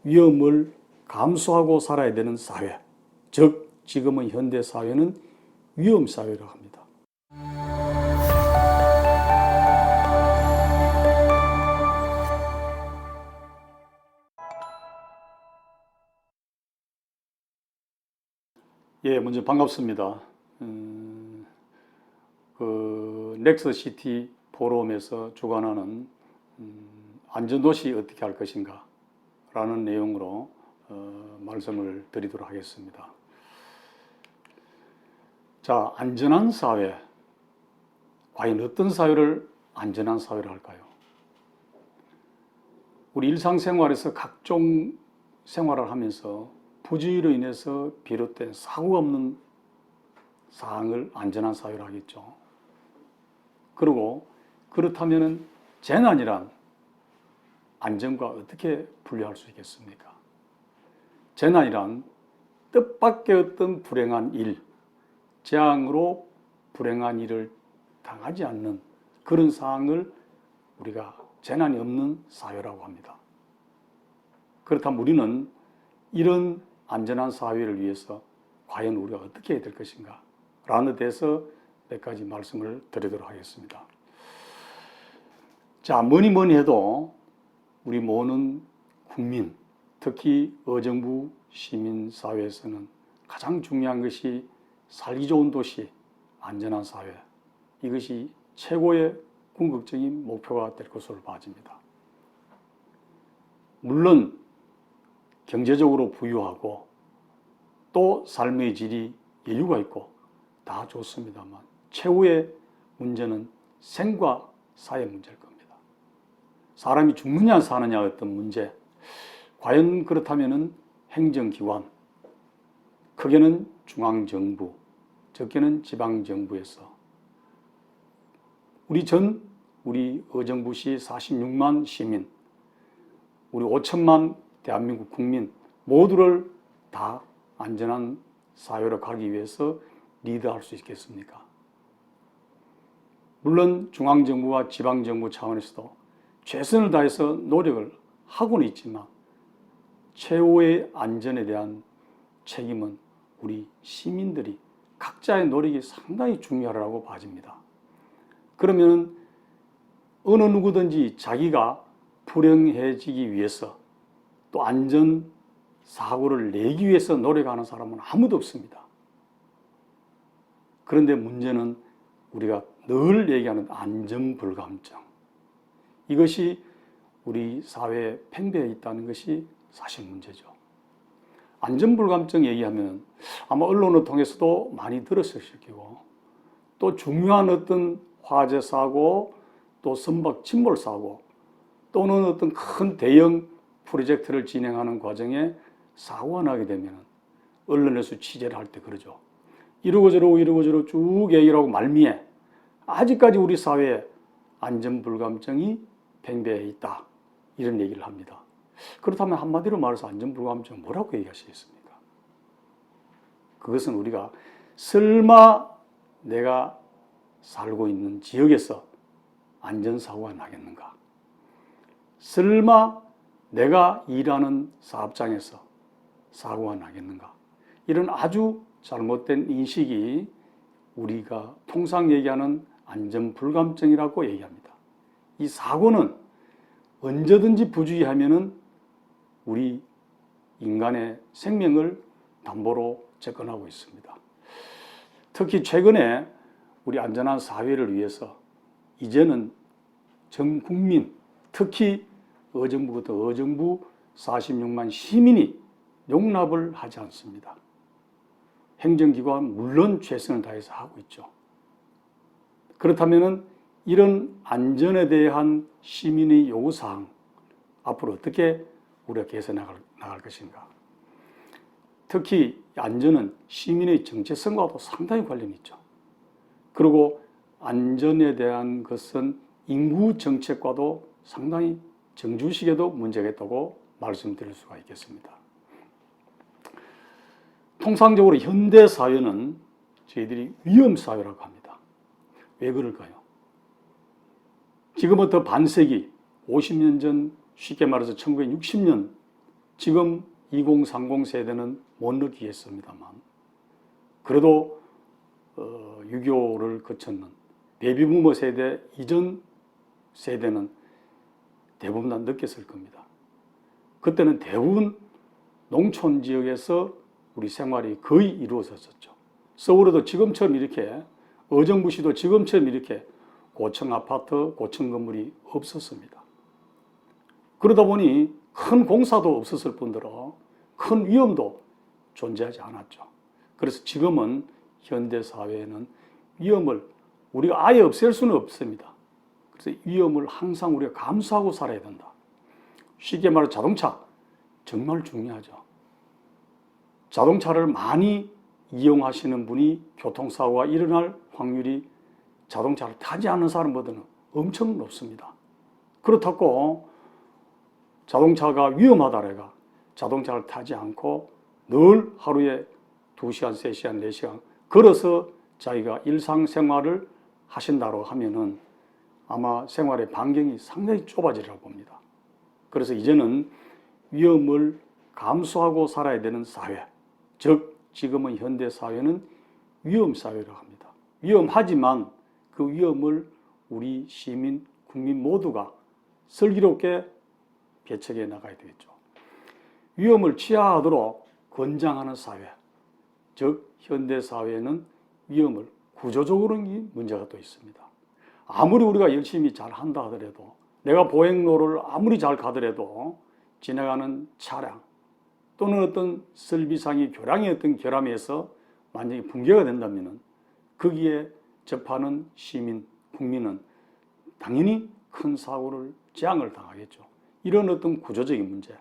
위험을 감수하고 살아야 되는 사회, 즉 지금의 현대 사회는 위험 사회라고 합니다. 예, 먼저 반갑습니다. 넥스시티 포럼에서 주관하는 안전도시 어떻게 할 것인가 라는 내용으로 말씀을 드리도록 하겠습니다. 자, 안전한 사회, 과연 어떤 사회를 안전한 사회로 할까요? 우리 일상생활에서 각종 생활을 하면서 부주의로 인해서 비롯된 사고가 없는 사항을 안전한 사회로 하겠죠. 그리고 그렇다면 재난이란 안전과 어떻게 분류할 수 있겠습니까? 재난이란 뜻밖의 어떤 불행한 일, 재앙으로 불행한 일을 당하지 않는 그런 상황을 우리가 재난이 없는 사회라고 합니다. 그렇다면 우리는 이런 안전한 사회를 위해서 과연 우리가 어떻게 해야 될 것인가 라는 데서 몇 가지 말씀을 드리도록 하겠습니다. 자, 뭐니 해도 우리 모든 국민, 특히 의정부 시민사회에서는 가장 중요한 것이 살기 좋은 도시, 안전한 사회, 이것이 최고의 궁극적인 목표가 될 것으로 봐집니다. 물론 경제적으로 부유하고 또 삶의 질이 여유가 있고 다 좋습니다만 최후의 문제는 생과 사의 문제일 겁니다. 사람이 죽느냐 사느냐 어떤 문제, 과연 그렇다면 행정기관, 크게는 중앙정부, 적게는 지방정부에서 우리 의정부시 46만 시민, 우리 5천만 대한민국 국민 모두를 다 안전한 사회로 가기 위해서 리드할 수 있겠습니까? 물론 중앙정부와 지방정부 차원에서도 최선을 다해서 노력을 하고는 있지만 최후의 안전에 대한 책임은 우리 시민들이 각자의 노력이 상당히 중요하다고 봐집니다. 그러면 어느 누구든지 자기가 불행해지기 위해서 또 안전 사고를 내기 위해서 노력하는 사람은 아무도 없습니다. 그런데 문제는 우리가 늘 얘기하는 안전불감증, 이것이 우리 사회에 팽배해 있다는 것이 사실 문제죠. 안전불감증 얘기하면 아마 언론을 통해서도 많이 들었을 거고, 또 중요한 어떤 화재 사고, 또 선박 침몰 사고, 또는 어떤 큰 대형 프로젝트를 진행하는 과정에 사고가 나게 되면 언론에서 취재를 할 때 그러죠. 이러고 저러고 쭉 얘기를 하고 말미에 아직까지 우리 사회에 안전불감증이 팽배해 있다, 이런 얘기를 합니다. 그렇다면 한마디로 말해서 안전불감증은 뭐라고 얘기하시겠습니까? 그것은 우리가 설마 내가 살고 있는 지역에서 안전사고가 나겠는가? 설마 내가 일하는 사업장에서 사고가 나겠는가? 이런 아주 잘못된 인식이 우리가 통상 얘기하는 안전불감증이라고 얘기합니다. 이 사고는 언제든지 부주의하면은 우리 인간의 생명을 담보로 접근하고 있습니다. 특히 최근에 우리 안전한 사회를 위해서 이제는 전 국민, 특히 의정부부터 의정부 46만 시민이 용납을 하지 않습니다. 행정기관 물론 최선을 다해서 하고 있죠. 그렇다면 이런 안전에 대한 시민의 요구사항, 앞으로 어떻게 우리가 개선해 나갈 것인가? 특히 안전은 시민의 정체성과도 상당히 관련이 있죠. 그리고 안전에 대한 것은 인구 정책과도 상당히 정주식에도 문제가 있다고 말씀드릴 수가 있겠습니다. 통상적으로 현대 사회는 저희들이 위험 사회라고 합니다. 왜 그럴까요? 지금부터 반세기, 50년 전, 쉽게 말해서 1960년 지금 2030 세대는 못 느끼겠습니다만 그래도 6.25를 거쳤는 베이비부머 세대 이전 세대는 대부분 다 느꼈을 겁니다. 그때는 대부분 농촌 지역에서 우리 생활이 거의 이루어졌었죠. 서울에도 지금처럼 이렇게 의정부시도 지금처럼 이렇게 고층 아파트, 고층 건물이 없었습니다. 그러다 보니 큰 공사도 없었을 뿐더러 큰 위험도 존재하지 않았죠. 그래서 지금은 현대사회에는 위험을 우리가 아예 없앨 수는 없습니다. 그래서 위험을 항상 우리가 감수하고 살아야 된다. 쉽게 말해 자동차 정말 중요하죠. 자동차를 많이 이용하시는 분이 교통사고가 일어날 확률이 자동차를 타지 않는 사람보다는 엄청 높습니다. 그렇다고 자동차가 위험하다래가 자동차를 타지 않고 늘 하루에 2시간, 3시간, 4시간 걸어서 자기가 일상생활을 하신다고 하면은 아마 생활의 반경이 상당히 좁아지리라고 봅니다. 그래서 이제는 위험을 감수하고 살아야 되는 사회, 즉 지금은 현대사회는 위험사회라고 합니다. 위험하지만 그 위험을 우리 시민, 국민 모두가 슬기롭게 배척해 나가야 되겠죠. 위험을 취하하도록 권장하는 사회, 즉 현대사회에는 위험을 구조적으로는 문제가 또 있습니다. 아무리 우리가 열심히 잘 한다 하더라도 내가 보행로를 아무리 잘 가더라도 지나가는 차량 또는 어떤 설비상의 교량의 어떤 결함에서 만약에 붕괴가 된다면 거기에 접하는 시민, 국민은 당연히 큰 사고를 재앙을 당하겠죠. 이런 어떤 구조적인 문제,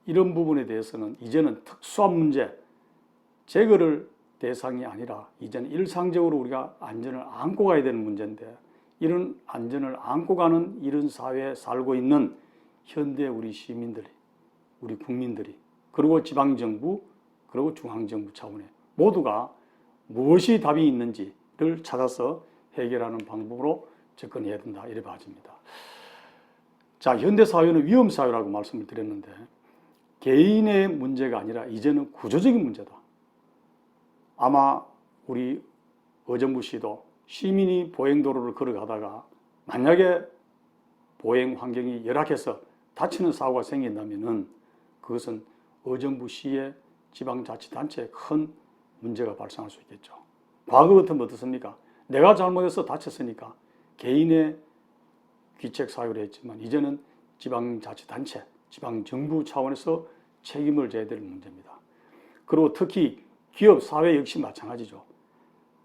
이런 부분에 대해서는 이제는 특수한 문제, 제거를 대상이 아니라 이제는 일상적으로 우리가 안전을 안고 가야 되는 문제인데 이런 안전을 안고 가는 이런 사회에 살고 있는 현대 우리 시민들이, 우리 국민들이, 그리고 지방정부, 그리고 중앙정부 차원에 모두가 무엇이 답이 있는지를 찾아서 해결하는 방법으로 접근해야 된다, 이래 봐집니다. 자, 현대사회는 위험사회라고 말씀을 드렸는데 개인의 문제가 아니라 이제는 구조적인 문제다. 아마 우리 의정부시도 시민이 보행도로를 걸어가다가 만약에 보행 환경이 열악해서 다치는 사고가 생긴다면 그것은 의정부시의 지방자치단체에 큰 문제가 발생할 수 있겠죠. 과거 같으면 어떻습니까? 내가 잘못해서 다쳤으니까 개인의 귀책 사유를 했지만 이제는 지방자치단체, 지방정부 차원에서 책임을 져야 될 문제입니다. 그리고 특히 기업, 사회 역시 마찬가지죠.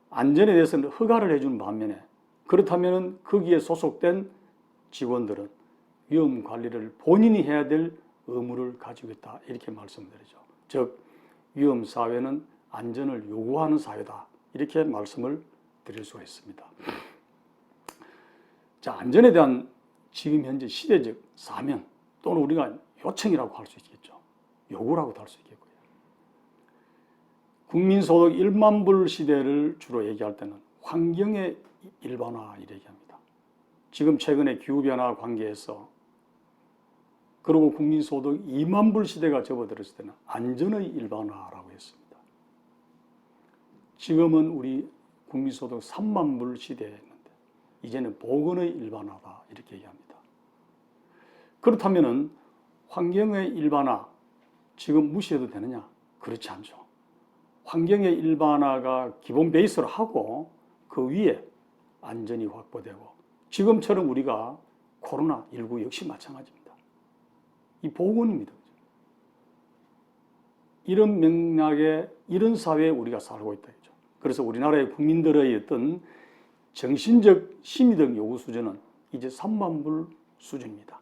안전에 대해서는 허가를 해주는 반면에 그렇다면 거기에 소속된 직원들은 위험 관리를 본인이 해야 될 의무를 가지고 있다, 이렇게 말씀드리죠. 즉 위험 사회는 안전을 요구하는 사회다, 이렇게 말씀을 드릴 수가 있습니다. 자, 안전에 대한 지금 현재 시대적 사명 또는 우리가 요청이라고 할 수 있겠죠. 요구라고도 할 수 있겠고요. 국민소득 1만 불 시대를 주로 얘기할 때는 환경의 일반화 이렇게 얘기합니다. 지금 최근에 기후변화 관계에서 그리고 국민소득 2만 불 시대가 접어들었을 때는 안전의 일반화라고 했습니다. 지금은 우리 국민소득 3만 불 시대였는데 이제는 보건의 일반화다, 이렇게 얘기합니다. 그렇다면 환경의 일반화 지금 무시해도 되느냐? 그렇지 않죠. 환경의 일반화가 기본 베이스로 하고 그 위에 안전이 확보되고 지금처럼 우리가 코로나19 역시 마찬가지입니다. 이 보건입니다. 이런 맥락에 이런 사회에 우리가 살고 있다. 그래서 우리나라의 국민들의 어떤 정신적, 심리적 요구 수준은 이제 3만 불 수준입니다.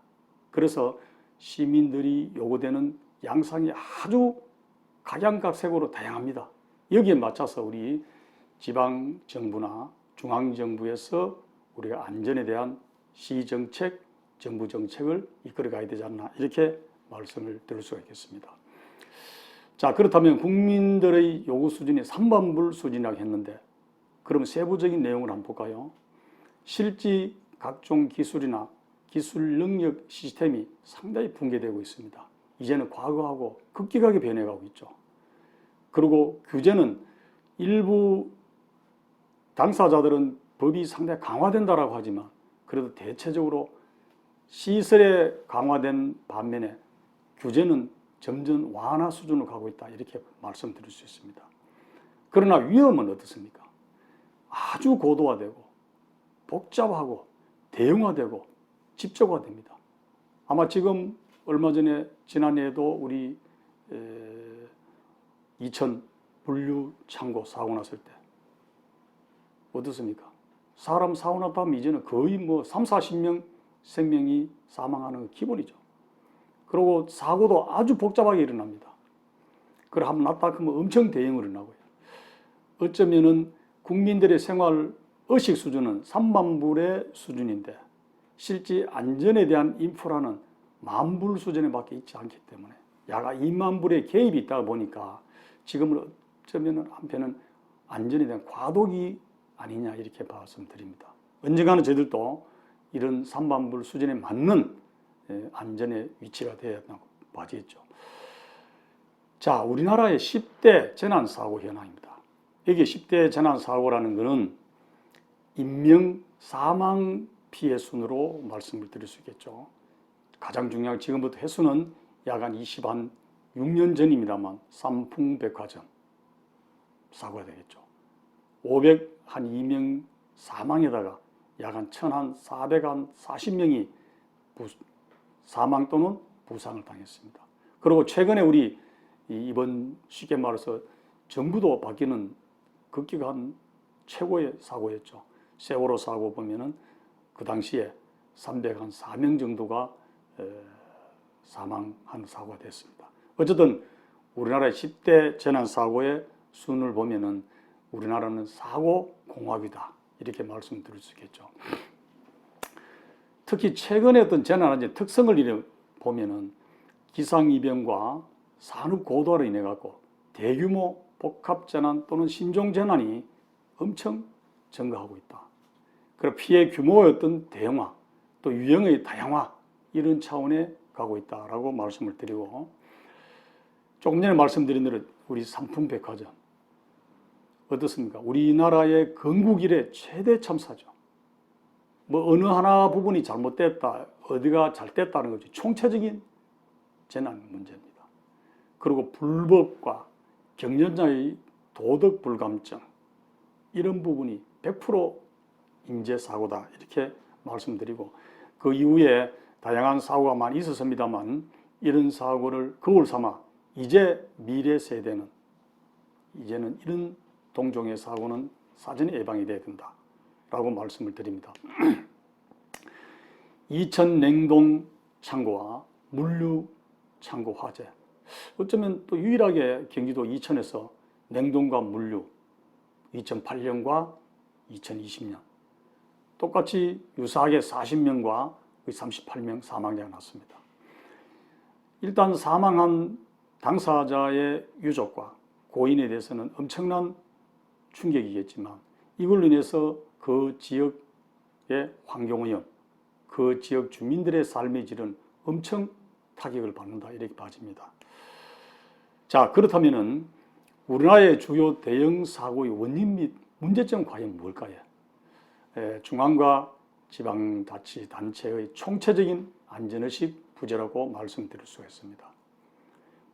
그래서 시민들이 요구되는 양상이 아주 각양각색으로 다양합니다. 여기에 맞춰서 우리 지방정부나 중앙정부에서 우리가 안전에 대한 시정책, 정부정책을 이끌어가야 되지 않나, 이렇게 말씀을 드릴 수가 있겠습니다. 자, 그렇다면 국민들의 요구 수준이 3만 불 수준이라고 했는데 그럼 세부적인 내용을 한번 볼까요? 실제 각종 기술이나 기술 능력 시스템이 상당히 붕괴되고 있습니다. 이제는 과거하고 급격하게 변해가고 있죠. 그리고 규제는 일부 당사자들은 법이 상당히 강화된다라고 하지만 그래도 대체적으로 시설에 강화된 반면에 규제는 점점 완화 수준으로 가고 있다, 이렇게 말씀드릴 수 있습니다. 그러나 위험은 어떻습니까? 아주 고도화되고 복잡하고 대형화되고 집적화됩니다. 아마 지금 얼마 전에 지난해에도 우리 이천 물류 창고 사고 났을 때 어떻습니까? 사람 사고 났다면 이제는 거의 뭐 3, 40명 생명이 사망하는 건 기본이죠. 그리고 사고도 아주 복잡하게 일어납니다. 그걸 한번 났다 그러면 엄청 대형으로 일어나고요. 어쩌면은 국민들의 생활 의식 수준은 3만 불의 수준인데 실제 안전에 대한 인프라는 만불 수준에 밖에 있지 않기 때문에 야가 2만 불의 개입이 있다 보니까 지금은 어쩌면 한편은 안전에 대한 과도기 아니냐, 이렇게 말씀드립니다. 언젠가는 저희들도 이런 3만 불 수준에 맞는 안전의 위치가 되어야 한다고 봐지겠죠. 자, 우리나라의 10대 재난사고 현황입니다. 여기 10대 재난사고라는 것은 인명 사망 피해 순으로 말씀을 드릴 수 있겠죠. 가장 중요한 지금부터 해수는 약 한 6년 전입니다만 삼풍백화점 사고가 되겠죠. 502명 사망에다가 약 한 1,440명이 사망 또는 부상을 당했습니다. 그리고 최근에 우리 이번 쉽게 말해서 정부도 바뀌는 급격한 최고의 사고였죠. 세월호 사고 보면은 그 당시에 304명 정도가 사망한 사고가 됐습니다. 어쨌든 우리나라의 10대 재난사고의 순을 보면은 우리나라는 사고 공화국이다, 이렇게 말씀드릴 수 있겠죠. 특히 최근에 어떤 재난의 특성을 보면은 기상이변과 산업 고도화로 인해 갖고 대규모 복합재난 또는 신종재난이 엄청 증가하고 있다. 그리고 피해 규모의 어떤 대형화, 또 유형의 다양화, 이런 차원에 가고 있다라고 말씀을 드리고, 조금 전에 말씀드린 대로 우리 삼풍백화점 어떻습니까? 우리나라의 건국 이래 최대 참사죠. 뭐 어느 하나 부분이 잘못됐다, 어디가 잘 됐다는 거지 총체적인 재난 문제입니다. 그리고 불법과 경영자의 도덕 불감증, 이런 부분이 100% 인재사고다, 이렇게 말씀드리고, 그 이후에 다양한 사고가 많이 있었습니다만 이런 사고를 거울 삼아 이제 미래 세대는 이제는 이런 동종의 사고는 사전에 예방이 돼야 된다라고 말씀을 드립니다. 이천 냉동 창고와 물류 창고 화재, 어쩌면 또 유일하게 경기도 이천에서 냉동과 물류 2008년과 2020년 똑같이 유사하게 40명과 38명 사망자가 났습니다. 일단 사망한 당사자의 유족과 고인에 대해서는 엄청난 충격이겠지만 이걸로 인해서 그 지역의 환경오염, 그 지역 주민들의 삶의 질은 엄청 타격을 받는다, 이렇게 봐집니다. 자, 그렇다면은 우리나라의 주요 대형 사고의 원인 및 문제점은 과연 뭘까요? 중앙과 지방자치단체의 총체적인 안전의식 부재라고 말씀드릴 수가 있습니다.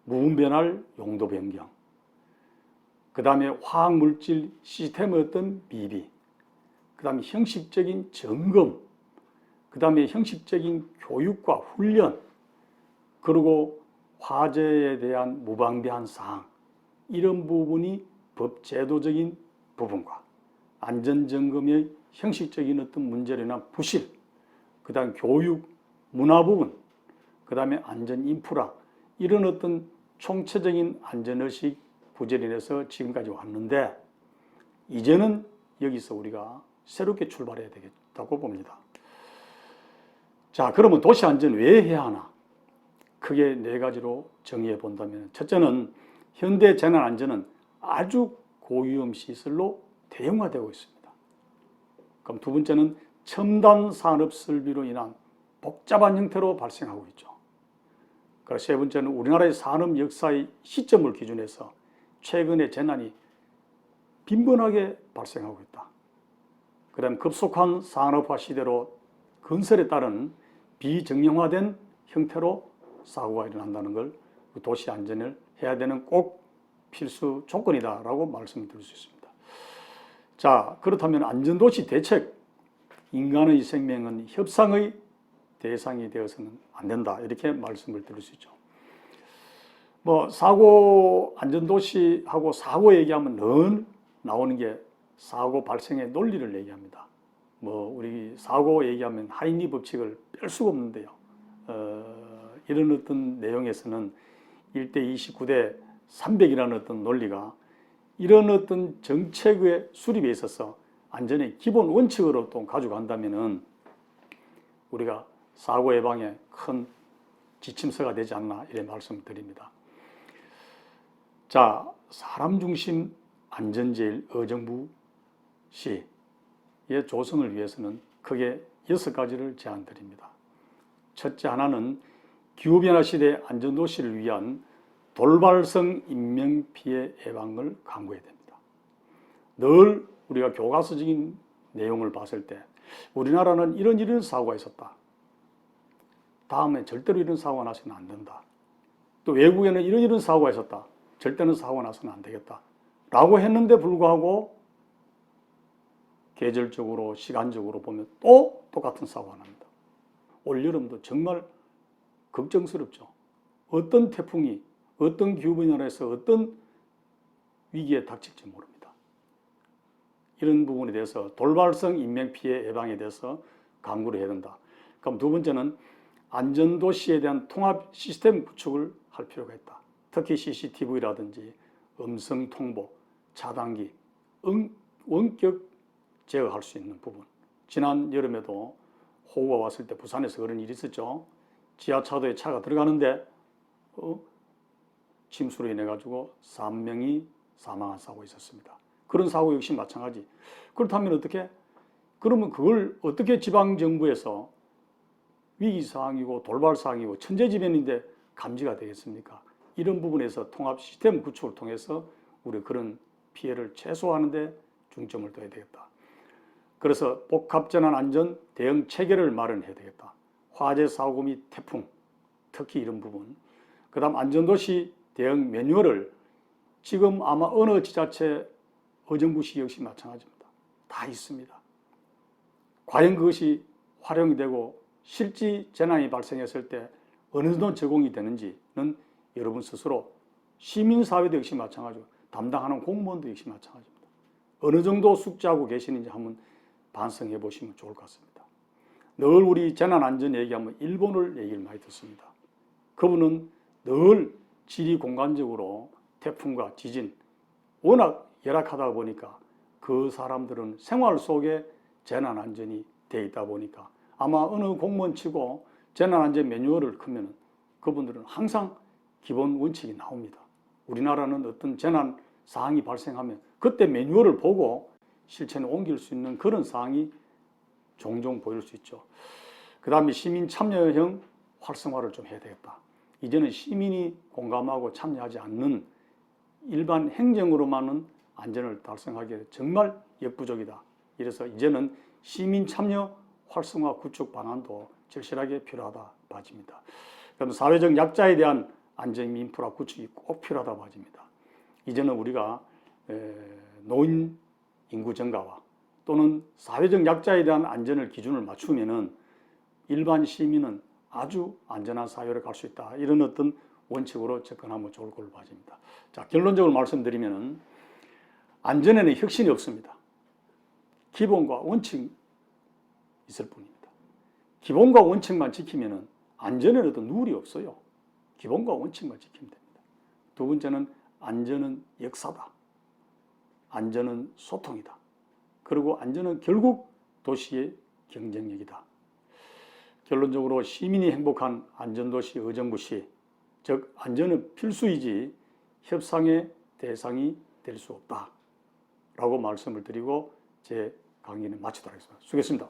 무분별할 용도 변경, 그 다음에 화학물질 시스템의 어떤 미비, 그 다음에 형식적인 점검, 그 다음에 형식적인 교육과 훈련, 그리고 화재에 대한 무방비한 사항, 이런 부분이 법 제도적인 부분과 안전점검의 형식적인 어떤 문제로 인한 부실, 그 다음 교육, 문화 부분, 그 다음에 안전 인프라, 이런 어떤 총체적인 안전의식 부재로 인해서 지금까지 왔는데 이제는 여기서 우리가 새롭게 출발해야 되겠다고 봅니다. 자, 그러면 도시안전 왜 해야 하나? 크게 네 가지로 정의해 본다면, 첫째는 현대 재난안전은 아주 고위험 시설로 대형화되고 있습니다. 그럼 두 번째는 첨단 산업 설비로 인한 복잡한 형태로 발생하고 있죠. 그리고 세 번째는 우리나라의 산업 역사의 시점을 기준해서 최근에 재난이 빈번하게 발생하고 있다. 그 다음 급속한 산업화 시대로 건설에 따른 비정형화된 형태로 사고가 일어난다는 걸 도시 안전을 해야 되는 꼭 필수 조건이다라고 말씀드릴 수 있습니다. 자, 그렇다면 안전도시 대책, 인간의 생명은 협상의 대상이 되어서는 안 된다, 이렇게 말씀을 드릴 수 있죠. 사고, 안전도시하고 사고 얘기하면 늘 나오는 게 사고 발생의 논리를 얘기합니다. 우리 사고 얘기하면 하인리 법칙을 뺄 수가 없는데요. 이런 어떤 내용에서는 1대 29대 300이라는 어떤 논리가 이런 어떤 정책의 수립에 있어서 안전의 기본 원칙으로 또 가져간다면은 우리가 사고 예방에 큰 지침서가 되지 않나, 이런 말씀을 드립니다. 자, 사람 중심 안전제일 의정부 시의 조성을 위해서는 크게 6가지를 제안드립니다. 첫째 하나는 기후변화 시대 안전도시를 위한 돌발성 인명피해 예방을 강구해야 됩니다. 늘 우리가 교과서적인 내용을 봤을 때 우리나라는 이런 사고가 있었다. 다음에 절대로 이런 사고가 나서는 안 된다. 또 외국에는 이런 사고가 있었다. 절대로 사고가 나서는 안 되겠다. 라고 했는데 불구하고 계절적으로 시간적으로 보면 또 똑같은 사고가 납니다. 올여름도 정말 걱정스럽죠. 어떤 태풍이 어떤 기후변화에서 어떤 위기에 닥칠지 모릅니다. 이런 부분에 대해서 돌발성 인명피해 예방에 대해서 강구를 해야 된다. 그럼 두 번째는 안전도시에 대한 통합 시스템 구축을 할 필요가 있다. 특히 CCTV라든지 음성통보, 차단기, 원격 제어할 수 있는 부분. 지난 여름에도 호우가 왔을 때 부산에서 그런 일이 있었죠. 지하차도에 차가 들어가는데 침수로 인해 가지고 3명이 사망한 사고가 있었습니다. 그런 사고 역시 마찬가지. 그렇다면 어떻게? 그러면 그걸 어떻게 지방정부에서 위기사항이고 돌발사항이고 천재지변인데 감지가 되겠습니까? 이런 부분에서 통합 시스템 구축을 통해서 우리 그런 피해를 최소화하는 데 중점을 둬야 되겠다. 그래서 복합재난 안전 대응 체계를 마련해야 되겠다. 화재 사고 및 태풍, 특히 이런 부분. 그 다음 안전도시 대응 매뉴얼을 지금 아마 어느 지자체 의정부시 역시 마찬가지입니다. 다 있습니다. 과연 그것이 활용이 되고 실제 재난이 발생했을 때 어느 정도 제공이 되는지는 여러분 스스로, 시민사회도 역시 마찬가지고 담당하는 공무원도 역시 마찬가지입니다. 어느 정도 숙지하고 계시는지 한번 반성해 보시면 좋을 것 같습니다. 늘 우리 재난안전 얘기하면 일본을 얘기를 많이 듣습니다. 그분은 늘 지리 공간적으로 태풍과 지진 워낙 열악하다 보니까 그 사람들은 생활 속에 재난안전이 되어 있다 보니까 아마 어느 공무원 치고 재난안전 매뉴얼을 크면 그분들은 항상 기본 원칙이 나옵니다. 우리나라는 어떤 재난 사항이 발생하면 그때 매뉴얼을 보고 실천에 옮길 수 있는 그런 사항이 종종 보일 수 있죠. 그 다음에 시민 참여형 활성화를 좀 해야 되겠다. 이제는 시민이 공감하고 참여하지 않는 일반 행정으로만은 안전을 달성하기에 정말 역부족이다. 이래서 이제는 시민 참여 활성화 구축 방안도 절실하게 필요하다 봐집니다. 그럼 사회적 약자에 대한 안전 인프라 구축이 꼭 필요하다 봐집니다. 이제는 우리가 노인 인구 증가와 또는 사회적 약자에 대한 안전을 기준을 맞추면은 일반 시민은 아주 안전한 사회로 갈 수 있다. 이런 어떤 원칙으로 접근하면 좋을 걸로 봐집니다. 자, 결론적으로 말씀드리면은 안전에는 혁신이 없습니다. 기본과 원칙 있을 뿐입니다. 기본과 원칙만 지키면은 안전에는 어떤 룰이 없어요. 기본과 원칙만 지키면 됩니다. 두 번째는 안전은 역사다. 안전은 소통이다. 그리고 안전은 결국 도시의 경쟁력이다. 결론적으로 시민이 행복한 안전도시 의정부시, 즉 안전은 필수이지 협상의 대상이 될 수 없다 라고 말씀을 드리고 제 강의는 마치도록 하겠습니다. 수고했습니다.